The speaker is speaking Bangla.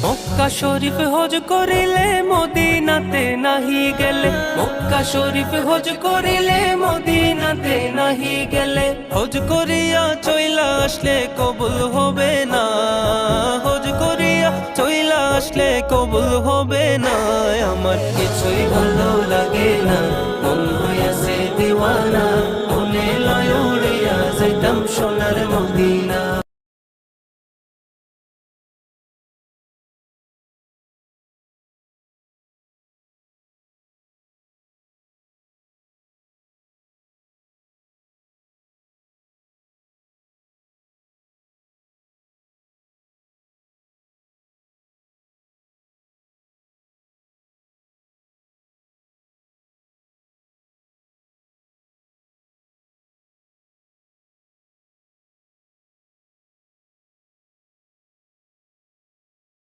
মক্কা শরীফ হজ করিলে মদিনাতে নাহি গেলে, মক্কা শরীফ হজ করিলে মদিনাতে নাহি গেলে, হজ করিয়া চইলা আসলে কবুল হবে না, হজ করিয়া চইলা আসলে কবুল হবে না। আমার কিছুই ভালো লাগে না, মন হইয়াছে দিওয়ানা, মনে লয় উড়িয়া যাইতাম সোনার মদিনা।